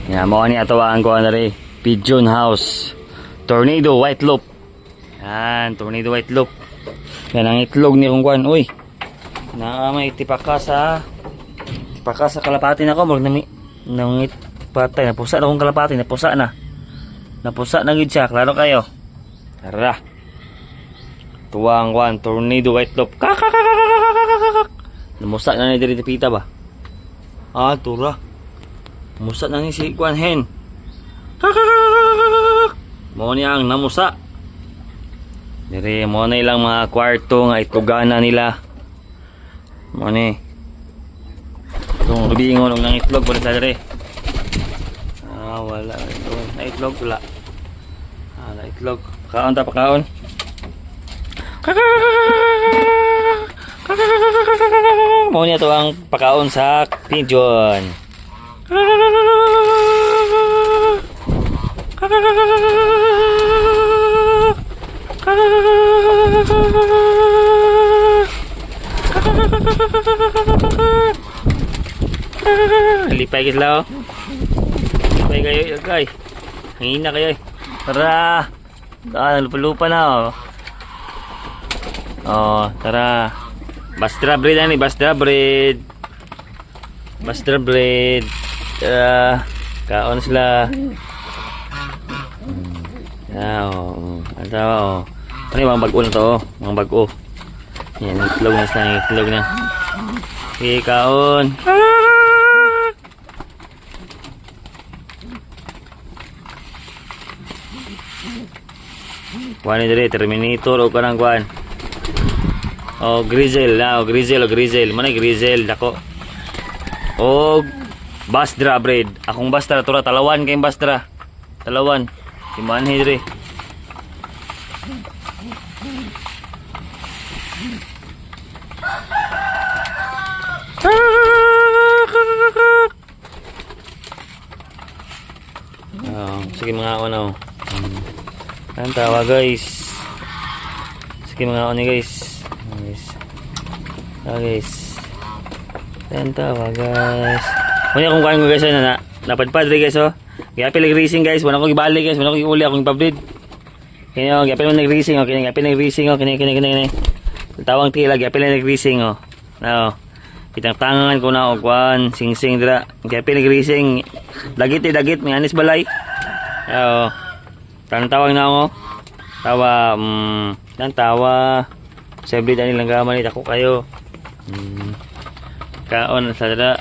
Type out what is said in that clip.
Yan, mo ni atawaan ko na rin. Pigeon House. Tornado White Loop. Yan, Tornado White Loop. Yan ang itlog ni kong kwan. Uy, may tipaka sa kalapati na ko. Nangit patay. Napusa na kong kalapati. Napusa na gid siya. Klaro kayo. Tara. Tuwang kwan. Tornado White Loop. Namusa na ni diri pita ba? Ah, tura. Namusa na ni si kwan hen. Mo niya ang namusa. Diri mo na ilang mga kwarto nga itlogana nila. Mo ni. Itong rubingon ng itlog wala sa diri. Ah, wala ito. Na itlog wala. Ah, na itlog. Kaon ta pa kaon. Mo niya to ang pakaon sa pigeon. Lipay kisla oh. Lipay kayo guys. Hangina kayo eh. Tara. Lupa-lupa na oh. Oh, tara. Bastra breed ani, Bastra breed. Bastra breed. Kaon sila. Oh. Ano tawa oh. Ano yung mga bago na to oh. Mga bago. Yan, itlog na sila. Itlog na. Okay, kaon. Kuhan ni diri, Terminator o kanang kuhan. O Grizzle na, o Grizzle. Mana Grizzle dako. O Bastra breed. Akong Bastra tura talawan kay Bastra. Talawan. Siman diri. Sige mga ano. Ang tawa guys. Sige mga ano guys. Guys. Ang tawa guys. Kunya kung kain ko guys na napadpad guys oh. Gapil nag-racing guys. Wala ko gibalik guys. Wala ko giuli akong pabrid. Kini oh, gapil man nag-racing oh. Kini kini. Tawang tila gapil nag-racing oh. Now, kitang tangan ko na og kwan sing dira. Gapil nag-racing. Dagit may anis balay. Oh. Tawag na ako. Tawa. Sabi dani lang gaman ako kayo. Kaon sa dira.